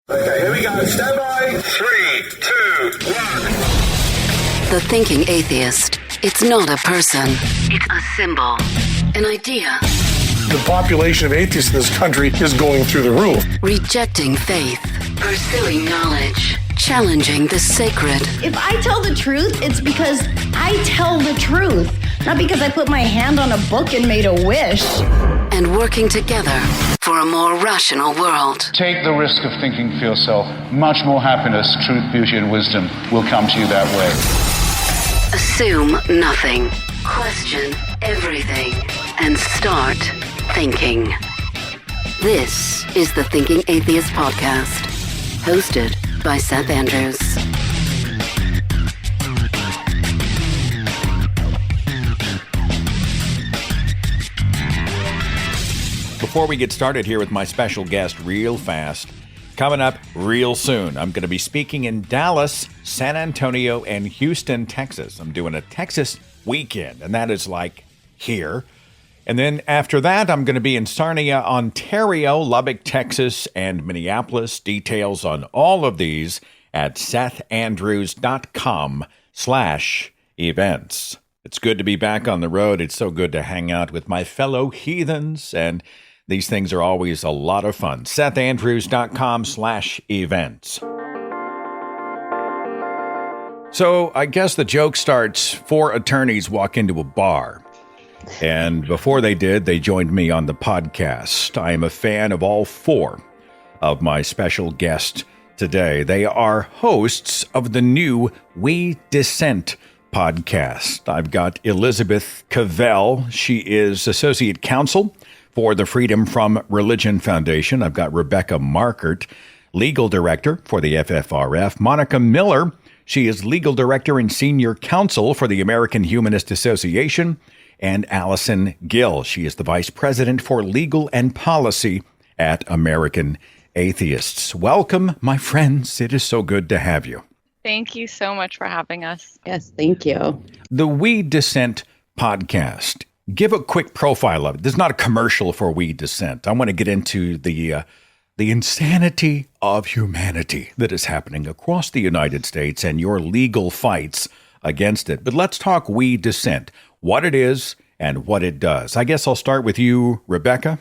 Okay, here we go. Stand by. 3, 2, 1. The thinking atheist. It's not a person. It's a symbol. An idea. The population of atheists in this country is going through the roof. Rejecting faith. Pursuing knowledge. Challenging the sacred. If I tell the truth, it's because I tell the truth. Not because I put my hand on a book and made a wish. And working together for a more rational world. Take the risk of thinking for yourself. Much more happiness, truth, beauty, and wisdom will come to you that way. Assume nothing. Question everything. And start thinking. This is the Thinking Atheist Podcast, hosted by Seth Andrews. Before we get started here with my special guest real fast, coming up real soon, I'm going to be speaking in Dallas, San Antonio, and Houston, Texas. I'm doing a Texas weekend, and that is like here. And then after that, I'm going to be in Sarnia, Ontario, Lubbock, Texas, and Minneapolis. Details on all of these at sethandrews.com/events. It's good to be back on the road. It's so good to hang out with my fellow heathens, and these things are always a lot of fun. sethandrews.com/events. So I guess the joke starts. 4 attorneys walk into a bar. And before they did, they joined me on the podcast. I am a fan of all 4 of my special guests today. They are hosts of the new We Dissent podcast. I've got Elizabeth Cavell. She is Associate Counsel for the Freedom from Religion Foundation. I've got Rebecca Markert, Legal Director for the FFRF. Monica Miller, she is Legal Director and Senior Counsel for the American Humanist Association. And Allison Gill, she is the Vice President for Legal and Policy at American Atheists. Welcome, my friends. It is so good to have you. Thank you so much for having us. Yes, thank you. The We Dissent podcast. Give a quick profile of it. This is not a commercial for We Dissent. I want to get into the insanity of humanity that is happening across the United States and your legal fights against it. But let's talk We Dissent, what it is and what it does. I guess I'll start with you, Rebecca.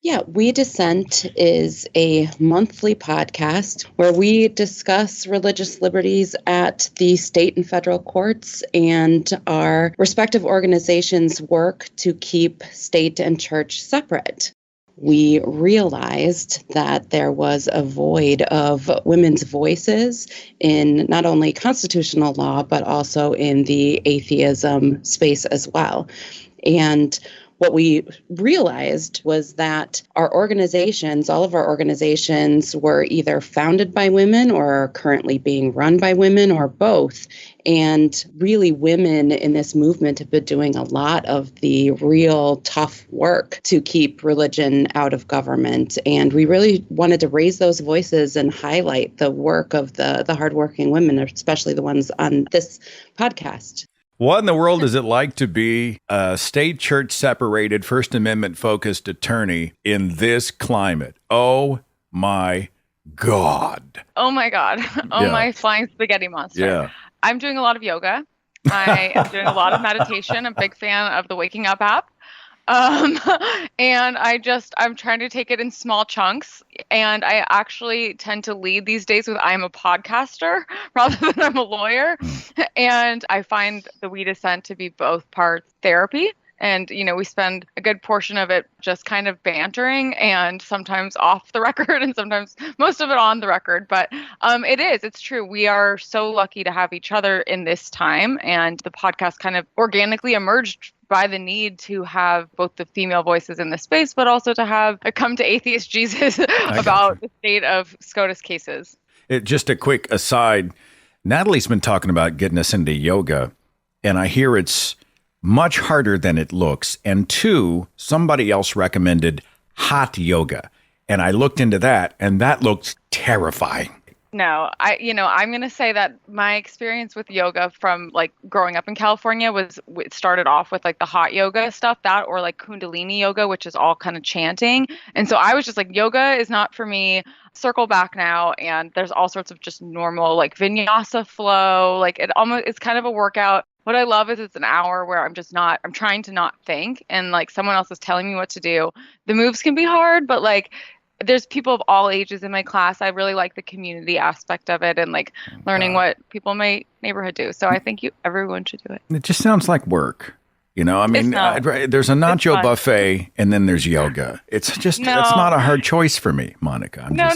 Yeah, We Dissent is a monthly podcast where we discuss religious liberties at the state and federal courts, and our respective organizations work to keep state and church separate. We realized that there was a void of women's voices in not only constitutional law, but also in the atheism space as well. And what we realized was that our organizations, all of our organizations, were either founded by women or are currently being run by women or both. And really, women in this movement have been doing a lot of the real tough work to keep religion out of government. And we really wanted to raise those voices and highlight the work of the hardworking women, especially the ones on this podcast. What in the world is it like to be a state church separated, First Amendment focused attorney in this climate? Oh my God. Oh my God. Oh Yeah. my flying spaghetti monster. Yeah. I'm doing a lot of yoga. I am doing a lot of meditation. I'm a big fan of the Waking Up app. And I'm trying to take it in small chunks. And I actually tend to lead these days with I'm a podcaster rather than I'm a lawyer. And I find the We Dissent to be both parts therapy. And, we spend a good portion of it just kind of bantering and sometimes off the record and sometimes most of it on the record. But it's true. We are so lucky to have each other in this time. And the podcast kind of organically emerged by the need to have both the female voices in the space, but also to have a come to atheist Jesus about the state of SCOTUS cases. Just a quick aside, Natalie's been talking about getting us into yoga, and I hear it's much harder than it looks. And 2, somebody else recommended hot yoga. And I looked into that, and that looked terrifying. No, I'm going to say that my experience with yoga from like growing up in California it started off with like the hot yoga stuff, that or like Kundalini yoga, which is all kind of chanting. And so I was just like, yoga is not for me. circle back now, and there's all sorts of just normal like vinyasa flow. Like it's kind of a workout. What I love is it's an hour where I'm trying to not think, and like someone else is telling me what to do. The moves can be hard, but like there's people of all ages in my class. I really like the community aspect of it and like learning what people in my neighborhood do. So I think everyone should do it. It just sounds like work. I mean, there's a nacho buffet and then there's yoga. It's just, it's not a hard choice for me, Monica. No.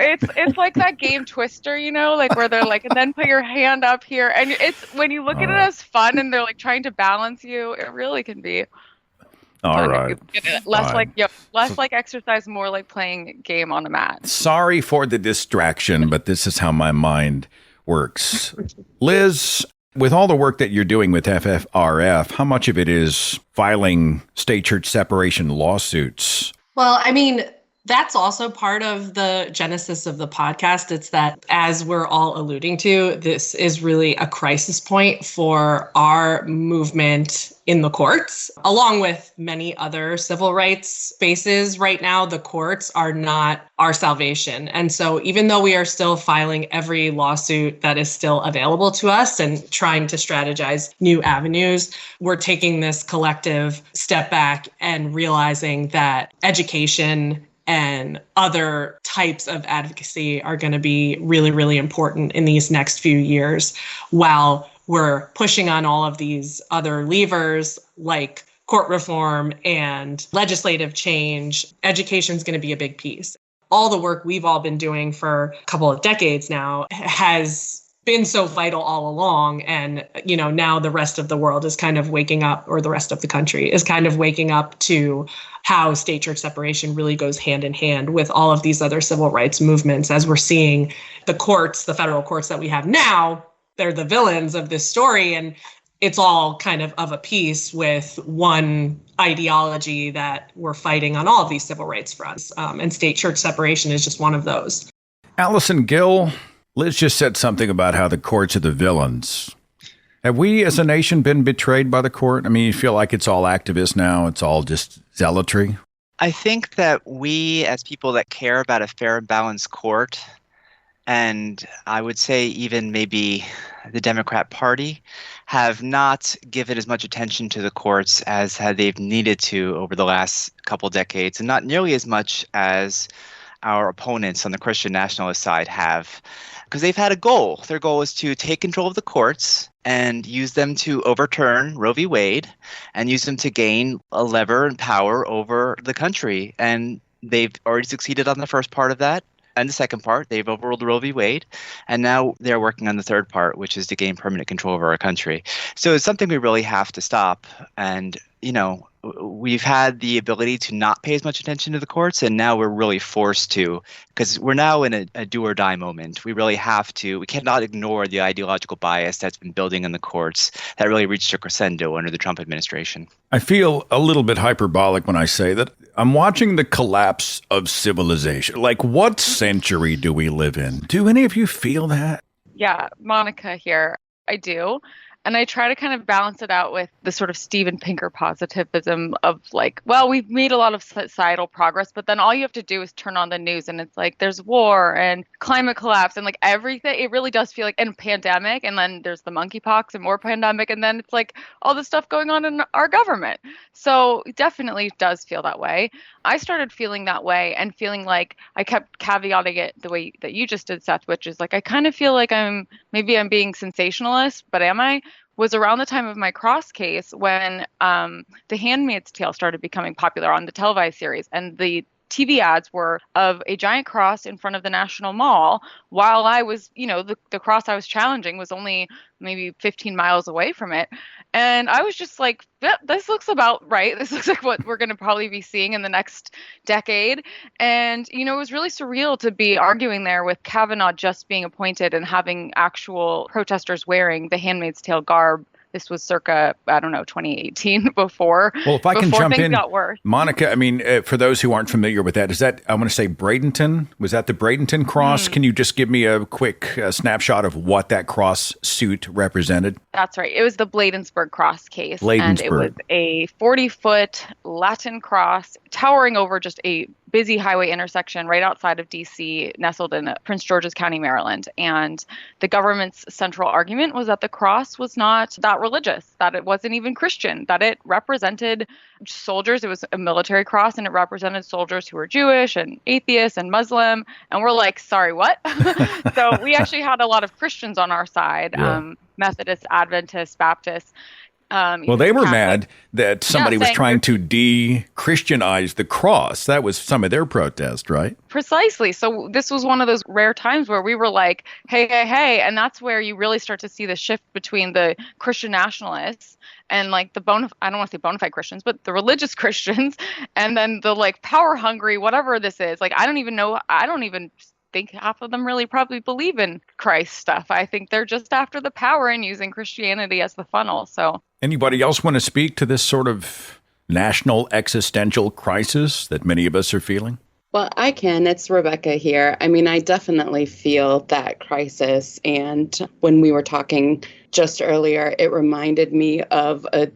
It's like that game Twister, like where they're like, and then put your hand up here. And it's, when you look at it as fun and they're like trying to balance you, it really can be. All right. Less like exercise, more like playing a game on a mat. Sorry for the distraction, but this is how my mind works. Liz, with all the work that you're doing with FFRF, how much of it is filing state church separation lawsuits? Well, I mean, that's also part of the genesis of the podcast. It's that, as we're all alluding to, this is really a crisis point for our movement in the courts, along with many other civil rights spaces. Right now, the courts are not our salvation. And so even though we are still filing every lawsuit that is still available to us and trying to strategize new avenues, we're taking this collective step back and realizing that education and other types of advocacy are going to be really, really important in these next few years, while we're pushing on all of these other levers like court reform and legislative change. Education is going to be a big piece. All the work we've all been doing for a couple of decades now has been so vital all along. And, now the rest of the world is kind of waking up, or the rest of the country is kind of waking up to how state church separation really goes hand in hand with all of these other civil rights movements. As we're seeing the courts, the federal courts that we have now, they're the villains of this story. And it's all kind of a piece with one ideology that we're fighting on all of these civil rights fronts. And state church separation is just one of those. Allison Gill, Liz just said something about how the courts are the villains. Have we as a nation been betrayed by the court? I mean, you feel like it's all activist now. It's all just zealotry. I think that we, as people that care about a fair and balanced court, and I would say even maybe the Democrat Party, have not given as much attention to the courts as they've needed to over the last couple decades, and not nearly as much as our opponents on the Christian nationalist side have, because they've had a goal. Their goal is to take control of the courts and use them to overturn Roe v. Wade and use them to gain a lever and power over the country. And they've already succeeded on the first part of that. And the second part, they've overruled Roe v. Wade. And now they're working on the third part, which is to gain permanent control over our country. So it's something we really have to stop. And, we've had the ability to not pay as much attention to the courts, and now we're really forced to, because we're now in a do or die moment. We really have to. We cannot ignore the ideological bias that's been building in the courts that really reached a crescendo under the Trump administration. I feel a little bit hyperbolic when I say that I'm watching the collapse of civilization. Like, what century do we live in? Do any of you feel that? Yeah, Monica here. I do. And I try to kind of balance it out with the sort of Steven Pinker positivism of like, well, we've made a lot of societal progress, but then all you have to do is turn on the news and it's like there's war and climate collapse and like everything. It really does feel like, and pandemic, and then there's the monkeypox and more pandemic, and then it's like all this stuff going on in our government. So it definitely does feel that way. I started feeling that way and feeling like I kept caveating it the way that you just did, Seth, which is like I kind of feel like I'm being sensationalist, but am I? Was around the time of my Cross case when The Handmaid's Tale started becoming popular on the televised series, and the TV ads were of a giant cross in front of the National Mall, while I was, the cross I was challenging was only maybe 15 miles away from it. And I was just like, yeah, this looks about right. This looks like what we're going to probably be seeing in the next decade. And, it was really surreal to be arguing there with Kavanaugh just being appointed and having actual protesters wearing the Handmaid's Tale garb This was circa, I don't know, 2018 before. Well, if I can jump things in, got worse. Monica, I mean, for those who aren't familiar with that, is that, I want to say Bradenton? Was that the Bradenton cross? Can you just give me a quick snapshot of what that cross suit represented? That's right. It was the Bladensburg cross case. Bladensburg. And it was a 40-foot Latin cross towering over just a busy highway intersection right outside of D.C., nestled in Prince George's County, Maryland. And the government's central argument was that the cross was not that religious, that it wasn't even Christian, that it represented soldiers. It was a military cross, and it represented soldiers who were Jewish and atheists and Muslim. And we're like, sorry, what? So we actually had a lot of Christians on our side, Methodists, Adventists, Baptists. Well, they were mad that somebody was trying to de-Christianize the cross. That was some of their protest, right? Precisely. So this was one of those rare times where we were like, hey, hey, hey. And that's where you really start to see the shift between the Christian nationalists and like the I don't want to say bona fide Christians, but the religious Christians, and then the like power hungry, whatever this is. Like, I don't even think half of them really probably believe in Christ stuff. I think they're just after the power and using Christianity as the funnel. So anybody else want to speak to this sort of national existential crisis that many of us are feeling? Well, I can. It's Rebecca here. I mean, I definitely feel that crisis. And when we were talking just earlier, it reminded me of a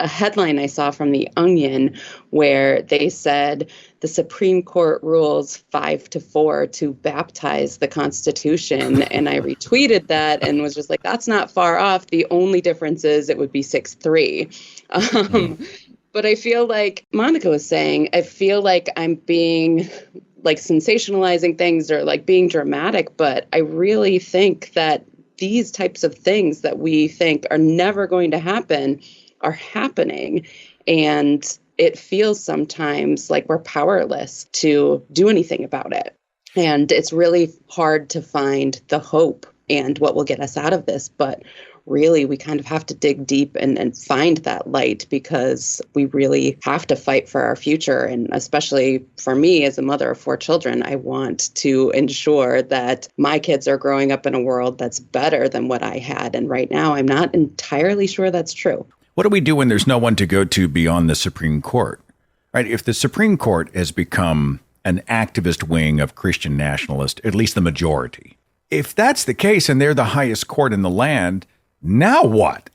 headline I saw from The Onion where they said the Supreme Court rules 5-4 to baptize the Constitution. And I retweeted that and was just like, that's not far off. The only difference is it would be 6-3. But I feel like Monica was saying, I feel like I'm being like sensationalizing things or like being dramatic. But I really think that these types of things that we think are never going to happen are happening. And it feels sometimes like we're powerless to do anything about it. And it's really hard to find the hope and what will get us out of this. But really, we kind of have to dig deep and find that light, because we really have to fight for our future. And especially for me as a mother of 4 children, I want to ensure that my kids are growing up in a world that's better than what I had. And right now, I'm not entirely sure that's true. What do we do when there's no one to go to beyond the Supreme Court? Right? If the Supreme Court has become an activist wing of Christian nationalists, at least the majority, if that's the case and they're the highest court in the land, now what?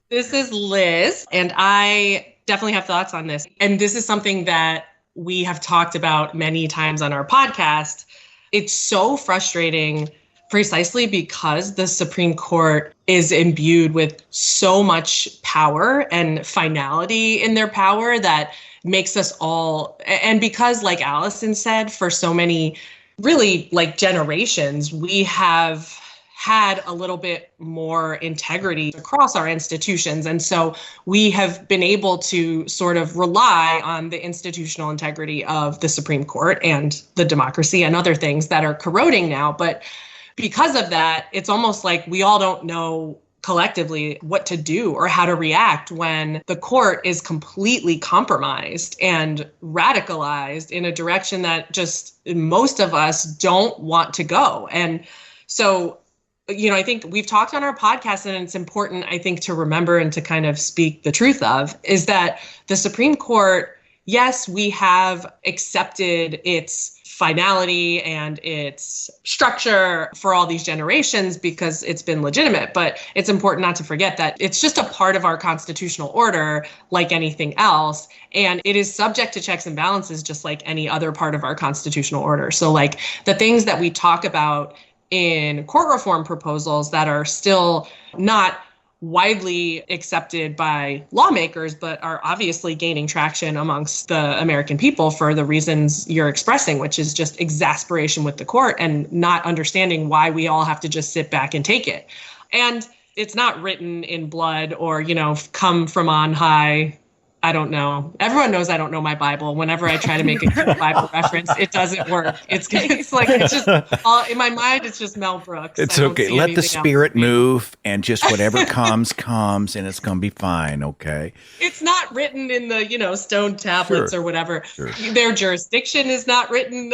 This is Liz, and I definitely have thoughts on this. And this is something that we have talked about many times on our podcast. It's so frustrating precisely because the Supreme Court is imbued with so much power and finality in their power that makes us all, and because like Allison said, for so many really like generations, we have had a little bit more integrity across our institutions. And so we have been able to sort of rely on the institutional integrity of the Supreme Court and the democracy and other things that are corroding now. But because of that, it's almost like we all don't know collectively what to do or how to react when the court is completely compromised and radicalized in a direction that just most of us don't want to go. And so, you know, I think we've talked on our podcast, and it's important, I think, to remember and to kind of speak the truth of, is that the Supreme Court, yes, we have accepted its finality and its structure for all these generations because it's been legitimate. But it's important not to forget that it's just a part of our constitutional order like anything else. And it is subject to checks and balances just like any other part of our constitutional order. So like the things that we talk about in court reform proposals that are still not widely accepted by lawmakers, but are obviously gaining traction amongst the American people for the reasons you're expressing, which is just exasperation with the court and not understanding why we all have to just sit back and take it. And it's not written in blood or, you know, come from on high. I don't know. Everyone knows I don't know my Bible. Whenever I try to make a good Bible reference, it doesn't work. It's like, it's just all in my mind. It's just Mel Brooks. It's okay. Let the spirit move, and just whatever comes, and it's going to be fine. Okay. It's not written in the, you know, stone tablets or whatever. Sure. Their jurisdiction is not written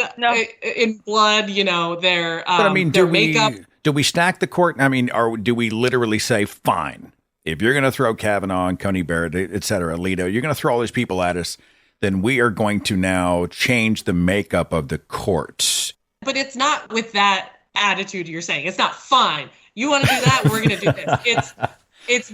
in blood. You know, their but I mean, their makeup. Do we stack the court? I mean, or do we literally say, fine? if you're going to throw Kavanaugh and Coney Barrett, et cetera, Alito, you're going to throw all these people at us, then we are going to now change the makeup of the courts. But it's not with that attitude you're saying. It's not fine. You want to do that? We're going to do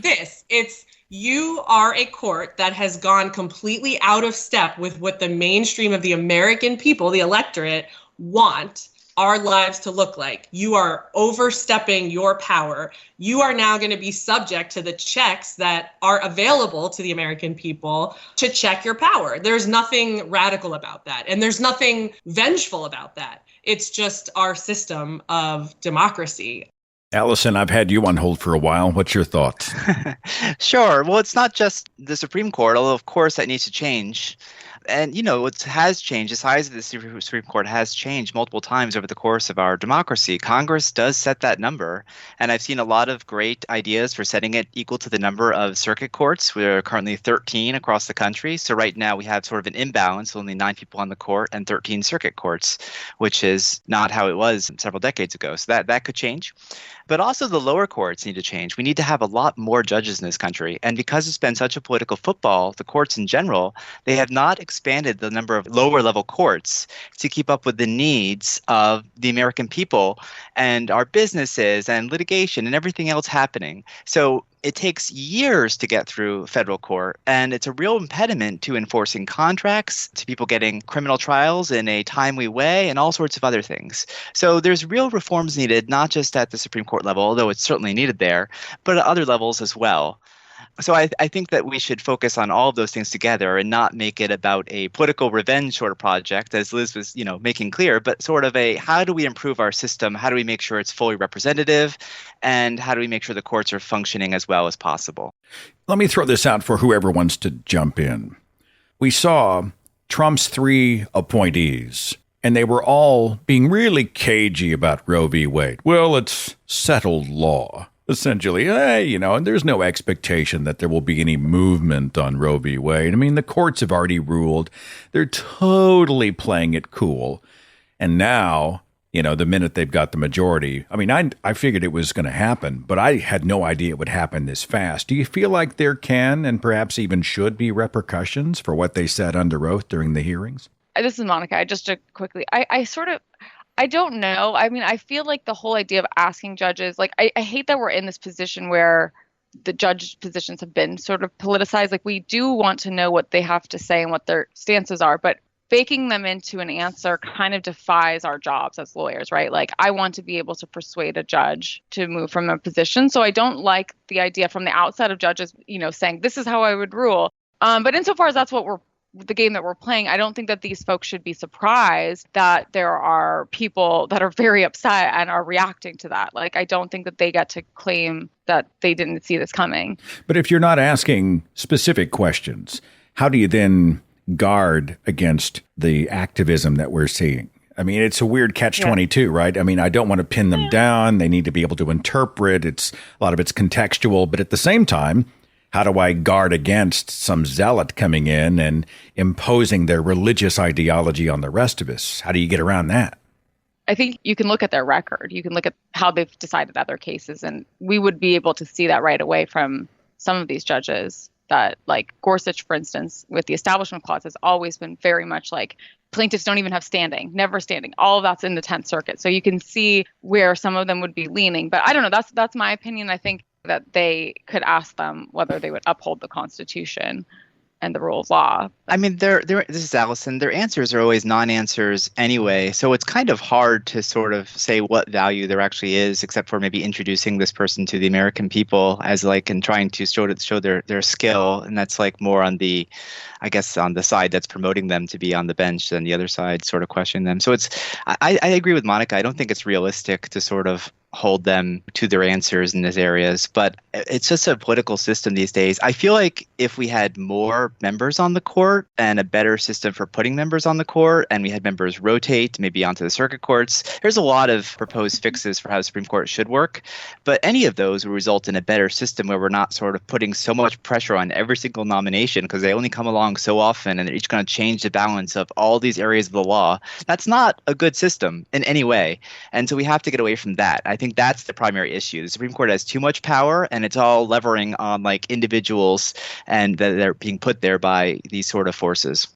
this. It's you are a court that has gone completely out of step with what the mainstream of the American people, the electorate, want our lives to look like. You are overstepping your power. You are now going to be subject to the checks that are available to the American people to check your power. There's nothing radical about that. And there's nothing vengeful about that. It's just our system of democracy. Allison, I've had you on hold for a while. What's your thoughts? Sure. Well, it's not just the Supreme Court, although of course that needs to change. And, what has changed, the size of the Supreme Court has changed multiple times over the course of our democracy. Congress does set that number. And I've seen a lot of great ideas for setting it equal to the number of circuit courts. We're currently 13 across the country. So right now we have sort of an imbalance, only 9 people on the court and 13 circuit courts, which is not how it was several decades ago. So that could change. But also the lower courts need to change. We need to have a lot more judges in this country. And because it's been such a political football, the courts in general, they have not expanded the number of lower level courts to keep up with the needs of the American people and our businesses and litigation and everything else happening. So it takes years to get through federal court, and it's a real impediment to enforcing contracts, to people getting criminal trials in a timely way, and all sorts of other things. So there's real reforms needed, not just at the Supreme Court level, although it's certainly needed there, but at other levels as well. So I think that we should focus on all of those things together and not make it about a political revenge sort of project, as Liz was, making clear, but sort of a how do we improve our system? How do we make sure it's fully representative? And how do we make sure the courts are functioning as well as possible? Let me throw this out for whoever wants to jump in. We saw Trump's 3 appointees, and they were all being really cagey about Roe v. Wade. Well, it's settled law. Essentially, and there's no expectation that there will be any movement on Roe v. Wade. I mean, the courts have already ruled. They're totally playing it cool. And now, the minute they've got the majority, I figured it was going to happen, but I had no idea it would happen this fast. Do you feel like there can and perhaps even should be repercussions for what they said under oath during the hearings? This is Monica. Just to quickly, I don't know. I feel like the whole idea of asking judges, I hate that we're in this position where the judge positions have been sort of politicized. We do want to know what they have to say and what their stances are, but baking them into an answer kind of defies our jobs as lawyers, right? I want to be able to persuade a judge to move from a position. So I don't like the idea from the outset of judges, saying this is how I would rule. But insofar as that's the game that we're playing, I don't think that these folks should be surprised that there are people that are very upset and are reacting to that. I don't think that they get to claim that they didn't see this coming. But if you're not asking specific questions, how do you then guard against the activism that we're seeing? It's a weird catch-22, right? I don't want to pin them down. They need to be able to interpret. A lot of it's contextual, but at the same time, how do I guard against some zealot coming in and imposing their religious ideology on the rest of us? How do you get around that? I think you can look at their record. You can look at how they've decided other cases, and we would be able to see that right away from some of these judges that, Gorsuch, for instance, with the Establishment Clause has always been very much plaintiffs don't even have standing, never standing. All of that's in the 10th Circuit. So you can see where some of them would be leaning. But I don't know. That's my opinion. I think that they could ask them whether they would uphold the Constitution and the rule of law. This is Allison. Their answers are always non-answers anyway, so it's kind of hard to sort of say what value there actually is, except for maybe introducing this person to the American people as and trying to show their skill, and that's more on the, I guess, on the side that's promoting them to be on the bench than the other side sort of questioning them. So I agree with Monica. I don't think it's realistic to sort of hold them to their answers in these areas, but it's just a political system these days. I feel like if we had more members on the court and a better system for putting members on the court, and we had members rotate maybe onto the circuit courts, there's a lot of proposed fixes for how the Supreme Court should work, but any of those would result in a better system where we're not sort of putting so much pressure on every single nomination because they only come along so often and they're each going to change the balance of all these areas of the law. That's not a good system in any way, and so we have to get away from that. I think think that's the primary issue. The Supreme Court has too much power, and it's all levering on like individuals, and that they're being put there by these sort of forces.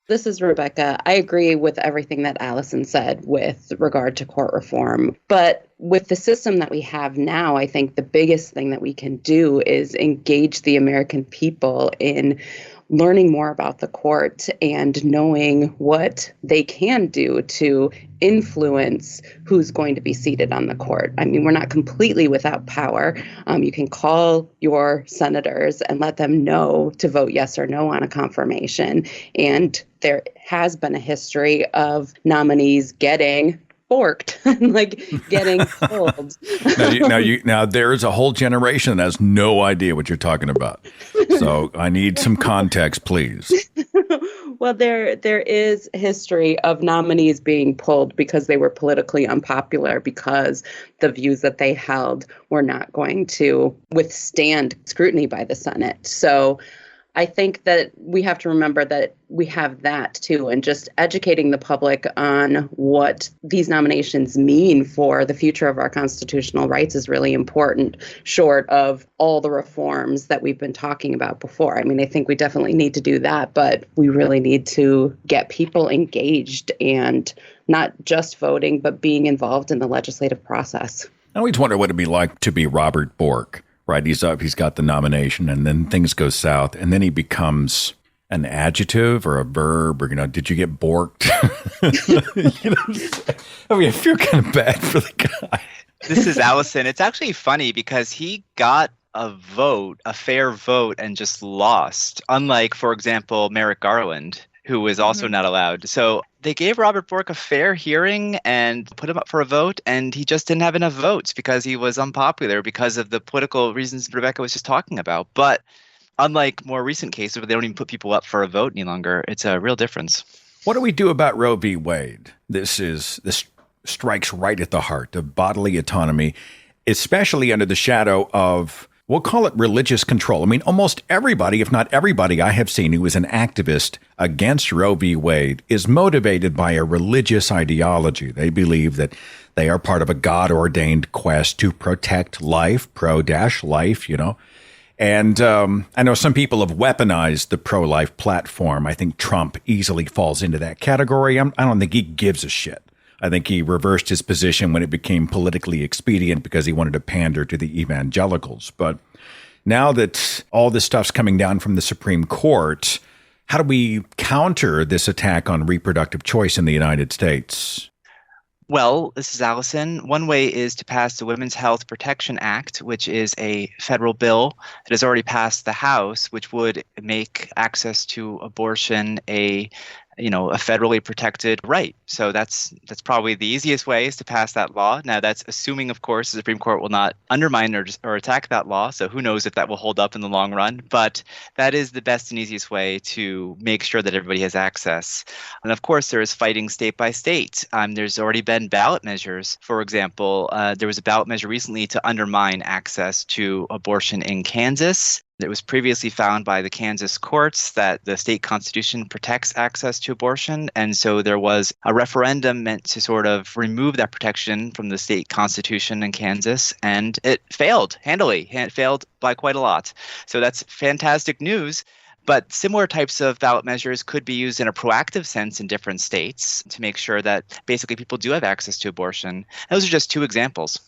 This is Rebecca. I agree with everything that Allison said with regard to court reform. But with the system that we have now, I think the biggest thing that we can do is engage the American people in learning more about the court and knowing what they can do to influence who's going to be seated on the court. I mean, we're not completely without power. You can call your senators and let them know to vote yes or no on a confirmation. And there has been a history of nominees getting forked, like getting pulled. Now there is a whole generation that has no idea what you're talking about. So I need some context, please. Well, there is history of nominees being pulled because they were politically unpopular, because the views that they held were not going to withstand scrutiny by the Senate. So I think that we have to remember that we have that too, and just educating the public on what these nominations mean for the future of our constitutional rights is really important, short of all the reforms that we've been talking about before. I mean, I think we definitely need to do that, but we really need to get people engaged and not just voting, but being involved in the legislative process. I always wonder what it'd be like to be Robert Bork. Right, he's up, he's got the nomination, and then things go south, and then he becomes an adjective or a verb, or, did you get borked? I mean, I feel kind of bad for the guy. This is Allison. It's actually funny because he got a fair vote, and just lost. Unlike, for example, Merrick Garland, who was also not allowed. So they gave Robert Bork a fair hearing and put him up for a vote, and he just didn't have enough votes because he was unpopular because of the political reasons Rebecca was just talking about. But unlike more recent cases where they don't even put people up for a vote any longer, it's a real difference. What do we do about Roe v. Wade? This strikes right at the heart of bodily autonomy, especially under the shadow of, we'll call it religious control. I mean, almost everybody, if not everybody I have seen who is an activist against Roe v. Wade is motivated by a religious ideology. They believe that they are part of a God-ordained quest to protect life, pro-life, And I know some people have weaponized the pro-life platform. I think Trump easily falls into that category. I don't think he gives a shit. I think he reversed his position when it became politically expedient because he wanted to pander to the evangelicals. But now that all this stuff's coming down from the Supreme Court, how do we counter this attack on reproductive choice in the United States? Well, this is Allison. One way is to pass the Women's Health Protection Act, which is a federal bill that has already passed the House, which would make access to abortion a federally protected right. So that's probably the easiest way, is to pass that law. Now, that's assuming, of course, the Supreme Court will not undermine or attack that law. So who knows if that will hold up in the long run. But that is the best and easiest way to make sure that everybody has access. And of course, there is fighting state by state. There's already been ballot measures. For example, there was a ballot measure recently to undermine access to abortion in Kansas. It was previously found by the Kansas courts that the state constitution protects access to abortion. And so there was a referendum meant to sort of remove that protection from the state constitution in Kansas. And it failed handily. It failed by quite a lot. So that's fantastic news. But similar types of ballot measures could be used in a proactive sense in different states to make sure that basically people do have access to abortion. Those are just two examples.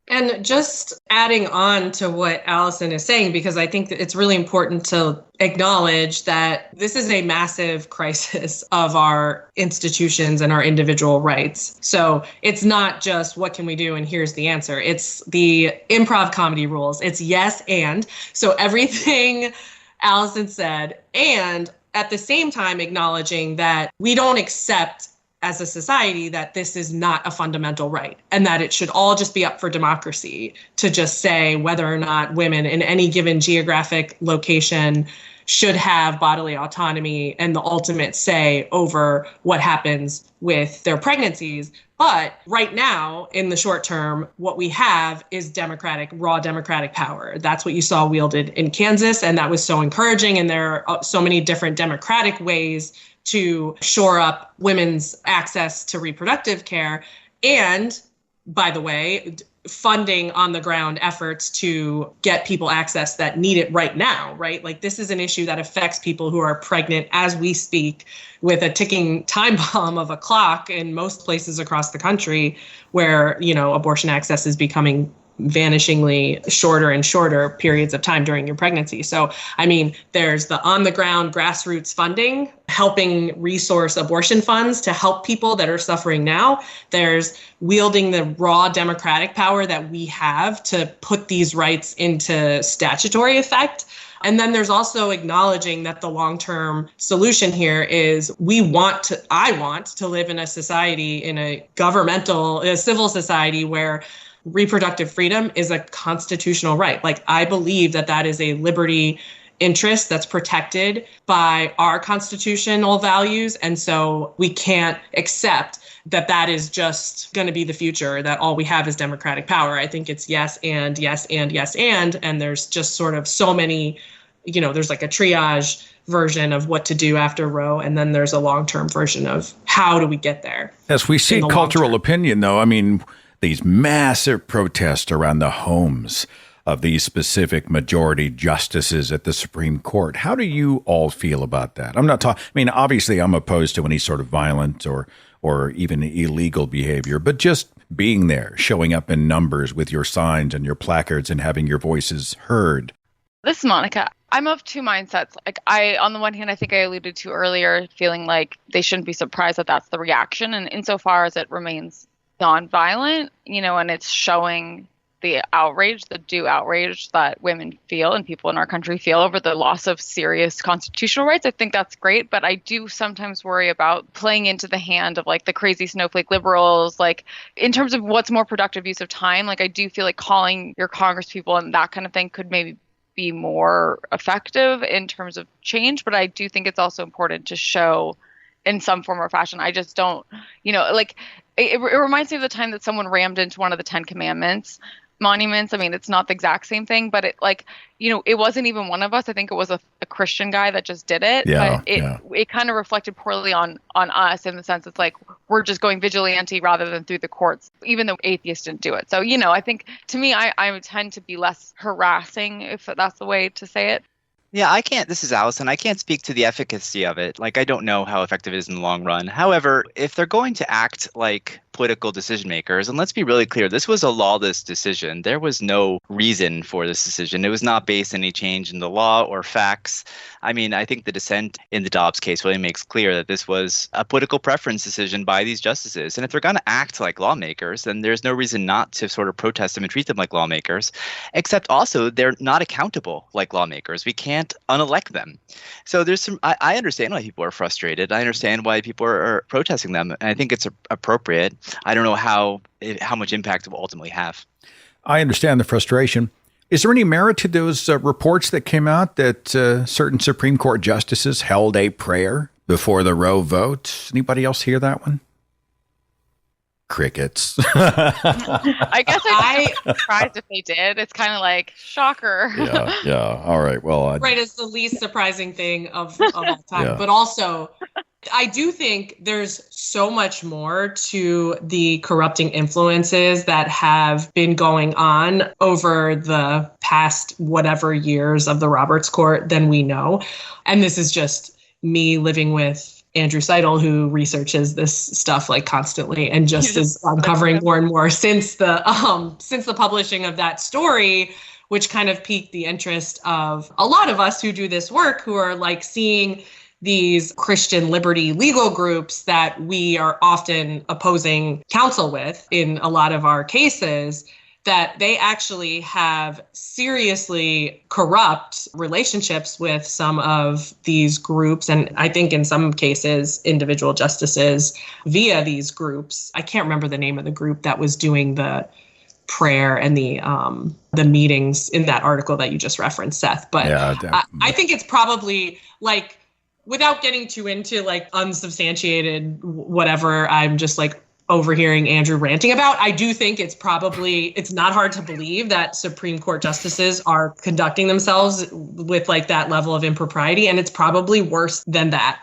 And just adding on to what Allison is saying, because I think that it's really important to acknowledge that this is a massive crisis of our institutions and our individual rights. So it's not just what can we do and here's the answer. It's the improv comedy rules. It's yes and. So everything Allison said, and at the same time acknowledging that we don't accept as a society that this is not a fundamental right and that it should all just be up for democracy to just say whether or not women in any given geographic location should have bodily autonomy and the ultimate say over what happens with their pregnancies. But right now, in the short term, what we have is raw democratic power. That's what you saw wielded in Kansas, and that was so encouraging. And there are so many different democratic ways to shore up women's access to reproductive care. And by the way, funding on the ground efforts to get people access that need it right now, right? Like this is an issue that affects people who are pregnant as we speak, with a ticking time bomb of a clock in most places across the country where, abortion access is becoming vanishingly shorter and shorter periods of time during your pregnancy. So, there's the on the ground grassroots funding, helping resource abortion funds to help people that are suffering now. There's wielding the raw democratic power that we have to put these rights into statutory effect. And then there's also acknowledging that the long-term solution here is I want to live in a society, in a civil society where reproductive freedom is a constitutional right. Like, I believe that is a liberty interest that's protected by our constitutional values. And so we can't accept that is just going to be the future, that all we have is democratic power. I think it's yes and yes and yes and there's just sort of so many, there's like a triage version of what to do after Roe, and then there's a long-term version of how do we get there. As we see cultural opinion, though, these massive protests around the homes of these specific majority justices at the Supreme Court. How do you all feel about that? I'm not talking, obviously I'm opposed to any sort of violent or even illegal behavior, but just being there, showing up in numbers with your signs and your placards and having your voices heard. This is Monica. I'm of two mindsets. Like, on the one hand, I think I alluded to earlier, feeling like they shouldn't be surprised that that's the reaction. And insofar as it remains nonviolent, and it's showing the due outrage that women feel and people in our country feel over the loss of serious constitutional rights. I think that's great, but I do sometimes worry about playing into the hand of like the crazy snowflake liberals, like in terms of what's more productive use of time. Like, I do feel like calling your congresspeople and that kind of thing could maybe be more effective in terms of change, but I do think it's also important to show in some form or fashion. I just don't, it reminds me of the time that someone rammed into one of the 10 Commandments monuments. It's not the exact same thing, but it wasn't even one of us. I think it was a Christian guy that just did it. Yeah, but it kind of reflected poorly on us, in the sense it's like we're just going vigilante rather than through the courts, even though atheists didn't do it. So, I think to me, I tend to be less harassing, if that's the way to say it. Yeah, this is Allison. I can't speak to the efficacy of it. Like, I don't know how effective it is in the long run. However, if they're going to act like political decision makers, and let's be really clear, this was a lawless decision. There was no reason for this decision. It was not based on any change in the law or facts. I think the dissent in the Dobbs case really makes clear that this was a political preference decision by these justices. And if they're going to act like lawmakers, then there's no reason not to sort of protest them and treat them like lawmakers, except also they're not accountable like lawmakers. We can't unelect them. So there's I understand why people are frustrated. I understand why people are protesting them. And I think it's appropriate. I don't know how much impact it will ultimately have. I understand the frustration. Is there any merit to those reports that came out that certain Supreme Court justices held a prayer before the Roe vote? Anybody else hear that one? Crickets. I guess I'd be surprised if they did. It's kind of like, shocker. Yeah. All right. Well, right. It's the least surprising thing of all time. Yeah. But also, I do think there's so much more to the corrupting influences that have been going on over the past whatever years of the Roberts Court than we know. And this is just me living with Andrew Seidel, who researches this stuff like constantly and just is uncovering more and more since the publishing of that story, which kind of piqued the interest of a lot of us who do this work, who are like seeing these Christian liberty legal groups that we are often opposing counsel with in a lot of our cases, that they actually have seriously corrupt relationships with some of these groups. And I think in some cases, individual justices via these groups. I can't remember the name of the group that was doing the prayer and the meetings in that article that you just referenced, Seth. But I think it's probably like, without getting too into like unsubstantiated whatever, I'm just like overhearing Andrew ranting about, I do think it's not hard to believe that Supreme Court justices are conducting themselves with like that level of impropriety, and it's probably worse than that.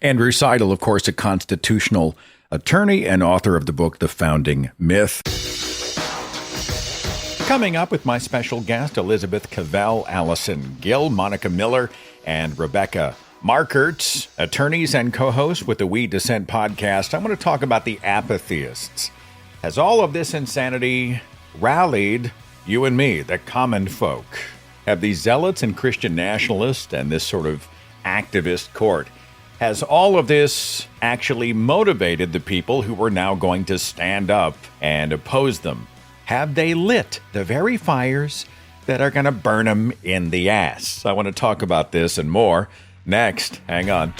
Andrew Seidel, of course, a constitutional attorney and author of the book, The Founding Myth. Coming up with my special guest, Elizabeth Cavell, Allison Gill, Monica Miller, and Rebecca Markert, attorneys and co-hosts with the We Dissent podcast. I want to talk about the apatheists. Has all of this insanity rallied you and me, the common folk? Have these zealots and Christian nationalists and this sort of activist court, has all of this actually motivated the people who are now going to stand up and oppose them? Have they lit the very fires that are going to burn them in the ass? I want to talk about this and more next. Hang on.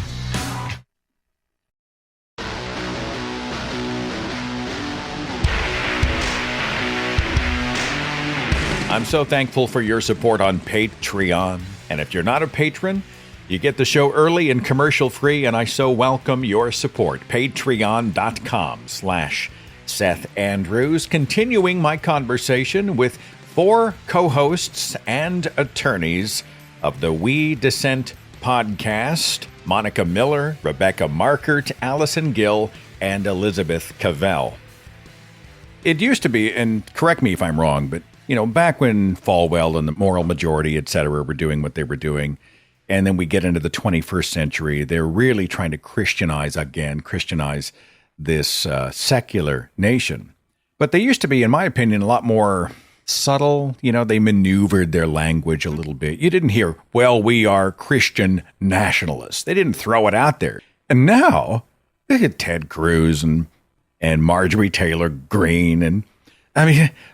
I'm so thankful for your support on Patreon. And if you're not a patron, you get the show early and commercial free, and I so welcome your support. Patreon.com/Seth Andrews, continuing my conversation with 4 co-hosts and attorneys of the We Dissent podcast: Monica Miller, Rebecca Markert, Allison Gill, and Elizabeth Cavell. It used to be, and correct me if I'm wrong, but back when Falwell and the Moral Majority, et cetera, were doing what they were doing, and then we get into the 21st century, they're really trying to Christianize this secular nation. But they used to be, in my opinion, a lot more subtle. They maneuvered their language a little bit. You didn't hear, well, we are Christian nationalists. They didn't throw it out there. And now, look at Ted Cruz and Marjorie Taylor Greene, and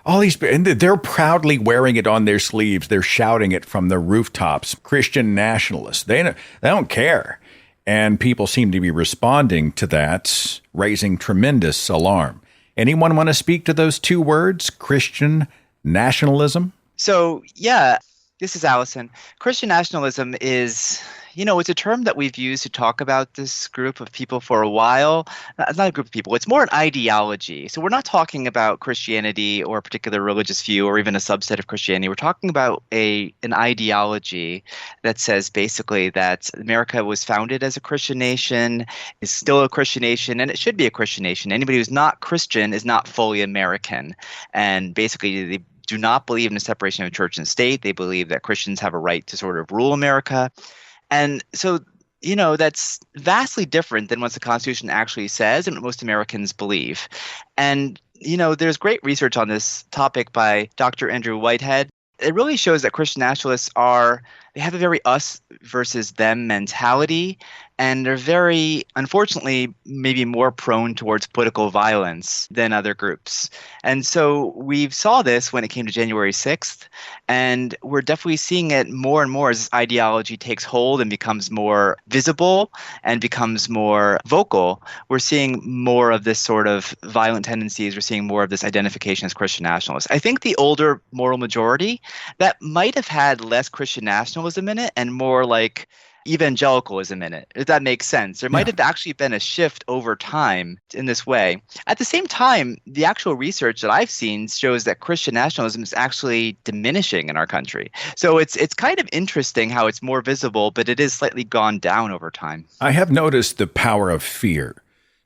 all these, and they're proudly wearing it on their sleeves. They're shouting it from the rooftops. Christian nationalists. They don't care. And people seem to be responding to that, raising tremendous alarm. Anyone want to speak to those 2 words, Christian nationalism? So, yeah, this is Allison. Christian nationalism is, it's a term that we've used to talk about this group of people for a while. It's not a group of people. It's more an ideology. So we're not talking about Christianity or a particular religious view or even a subset of Christianity. We're talking about an ideology that says basically that America was founded as a Christian nation, is still a Christian nation, and it should be a Christian nation. Anybody who's not Christian is not fully American. And basically, they do not believe in the separation of church and state. They believe that Christians have a right to sort of rule America. And so, that's vastly different than what the Constitution actually says and what most Americans believe. And, there's great research on this topic by Dr. Andrew Whitehead. It really shows that Christian nationalists they have a very us versus them mentality, and they're very, unfortunately, maybe more prone towards political violence than other groups. And so we saw this when it came to January 6th, and we're definitely seeing it more and more as this ideology takes hold and becomes more visible and becomes more vocal. We're seeing more of this sort of violent tendencies. We're seeing more of this identification as Christian nationalists. I think the older Moral Majority, that might have had less Christian nationalism in it and more like evangelicalism in it, if that makes sense. There might have actually been a shift over time in this way. At the same time, the actual research that I've seen shows that Christian nationalism is actually diminishing in our country. So it's kind of interesting how it's more visible, but it is slightly gone down over time. I have noticed the power of fear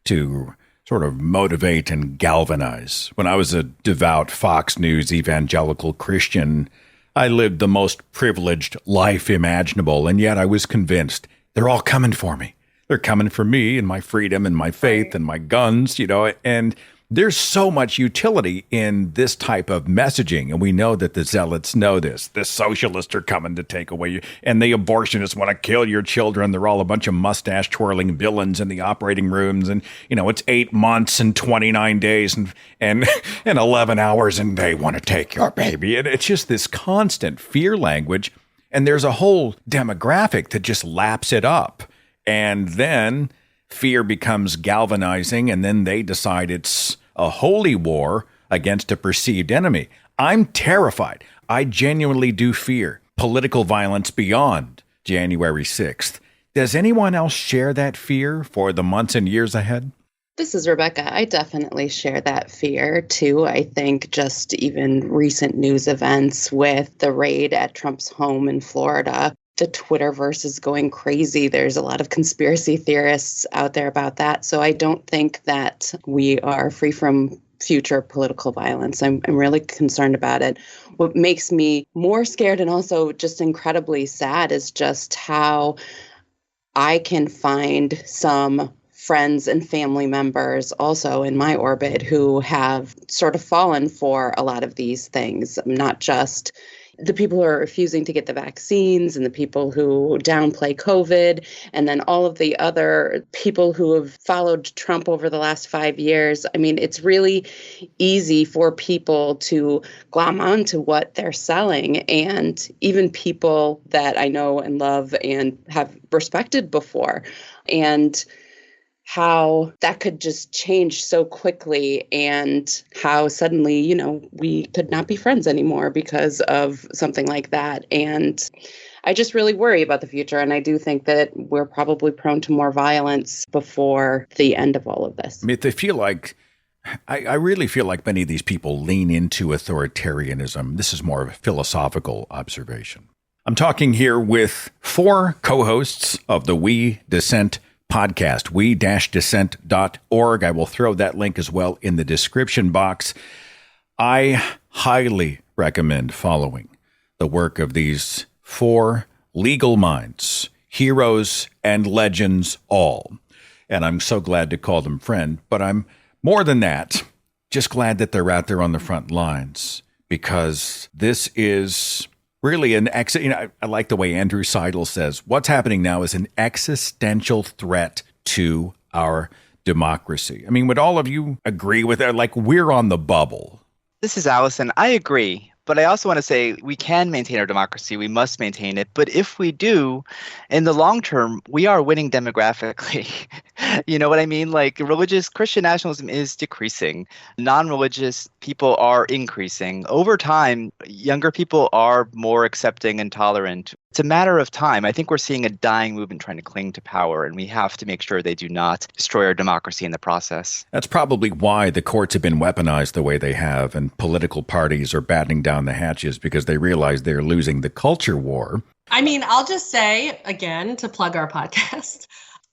to sort of motivate and galvanize. When I was a devout Fox News evangelical Christian, I lived the most privileged life imaginable, and yet I was convinced they're all coming for me. They're coming for me and my freedom and my faith and my guns, and there's so much utility in this type of messaging. And we know that the zealots know this. The socialists are coming to take away you, and the abortionists want to kill your children. They're all a bunch of mustache twirling villains in the operating rooms. And, it's 8 months and 29 days and 11 hours, and they want to take your baby. And it's just this constant fear language. And there's a whole demographic that just laps it up. And then fear becomes galvanizing, and then they decide it's a holy war against a perceived enemy. I'm terrified. I genuinely do fear political violence beyond January 6th. Does anyone else share that fear for the months and years ahead? This is Rebecca. I definitely share that fear, too. I think just even recent news events with the raid at Trump's home in Florida the Twitterverse is going crazy. There's a lot of conspiracy theorists out there about that. So I don't think that we are free from future political violence. I'm really concerned about it. What makes me more scared and also just incredibly sad is just how I can find some friends and family members also in my orbit who have sort of fallen for a lot of these things, not just the people who are refusing to get the vaccines and the people who downplay COVID, and then all of the other people who have followed Trump over the last 5 years. I mean, it's really easy for people to glom onto what they're selling, and even people that I know and love and have respected before. And how that could just change so quickly, and how suddenly, we could not be friends anymore because of something like that. And I just really worry about the future. And I do think that we're probably prone to more violence before the end of all of this. I mean, they feel like, I really feel like many of these people lean into authoritarianism. This is more of a philosophical observation. I'm talking here with 4 co-hosts of the We Dissent podcast, we-dissent.org. I will throw that link as well in the description box. I highly recommend following the work of these 4 legal minds, heroes and legends all. And I'm so glad to call them friend, but I'm more than that, just glad that they're out there on the front lines, because this is really I like the way Andrew Seidel says, what's happening now is an existential threat to our democracy. I mean, would all of you agree with that? Like, we're on the bubble. This is Allison. I agree. But I also want to say we can maintain our democracy. We must maintain it. But if we do, in the long term, we are winning demographically. You know what I mean? Like, Christian nationalism is decreasing. Non-religious people are increasing. Over time, younger people are more accepting and tolerant. It's a matter of time. I think we're seeing a dying movement trying to cling to power, and we have to make sure they do not destroy our democracy in the process. That's probably why the courts have been weaponized the way they have, and political parties are battening down the hatches because they realize they're losing the culture war. I mean, I'll just say, again, to plug our podcast,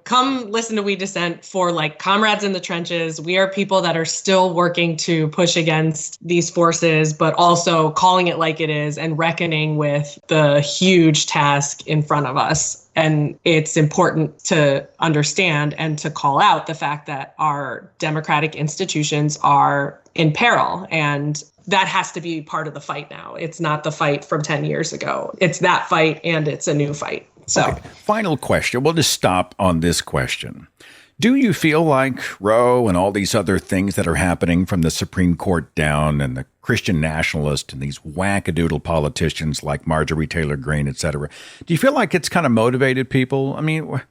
come listen to We Dissent for comrades in the trenches. We are people that are still working to push against these forces, but also calling it like it is and reckoning with the huge task in front of us. And it's important to understand and to call out the fact that our democratic institutions are in peril. And that has to be part of the fight now. It's not the fight from 10 years ago. It's that fight, and it's a new fight. So, okay, final question. We'll just stop on this question. Do you feel like Roe and all these other things that are happening from the Supreme Court down, and the Christian nationalists and these wackadoodle politicians like Marjorie Taylor Greene, et cetera, do you feel like it's kind of motivated people? I mean,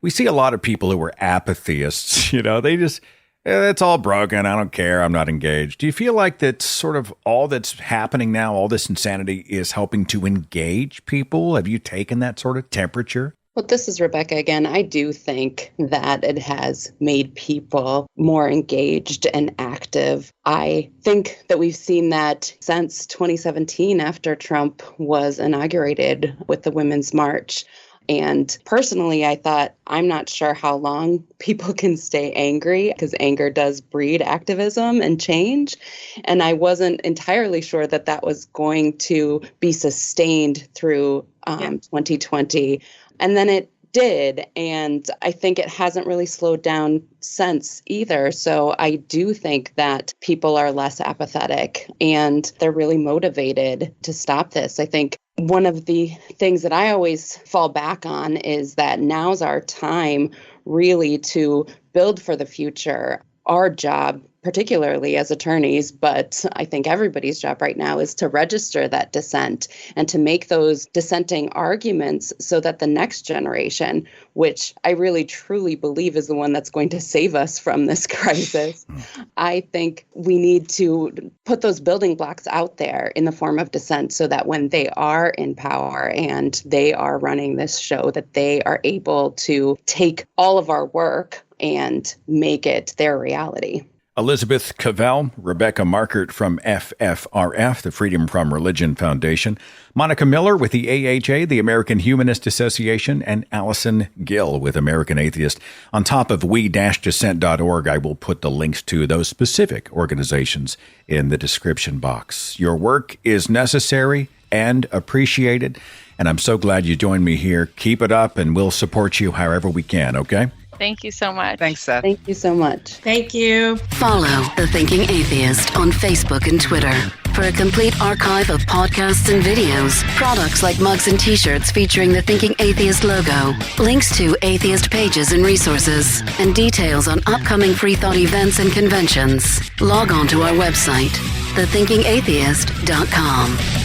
we see a lot of people who are apatheists, they just, it's all broken. I don't care. I'm not engaged. Do you feel like that's sort of all that's happening now, all this insanity is helping to engage people? Have you taken that sort of temperature? Well, this is Rebecca again. I do think that it has made people more engaged and active. I think that we've seen that since 2017, after Trump was inaugurated with the Women's March. And personally, I thought, I'm not sure how long people can stay angry, because anger does breed activism and change. And I wasn't entirely sure that that was going to be sustained through 2020. And then it did. And I think it hasn't really slowed down since either. So I do think that people are less apathetic and they're really motivated to stop this. I think one of the things that I always fall back on is that now's our time really to build for the future. Our job, particularly as attorneys, but I think everybody's job right now, is to register that dissent and to make those dissenting arguments so that the next generation, which I really truly believe is the one that's going to save us from this crisis, I think we need to put those building blocks out there in the form of dissent so that when they are in power and they are running this show, that they are able to take all of our work and make it their reality. Elizabeth Cavell, Rebecca Markert from FFRF, the Freedom from Religion Foundation, Monica Miller with the AHA, the American Humanist Association, and Allison Gill with American Atheist. On top of we-dissent.org, I will put the links to those specific organizations in the description box. Your work is necessary and appreciated, and I'm so glad you joined me here. Keep it up, and we'll support you however we can, okay? Thank you so much. Thanks, Seth. Thank you so much. Thank you. Follow The Thinking Atheist on Facebook and Twitter for a complete archive of podcasts and videos, products like mugs and t-shirts featuring the Thinking Atheist logo, links to atheist pages and resources, and details on upcoming free thought events and conventions. Log on to our website, thethinkingatheist.com.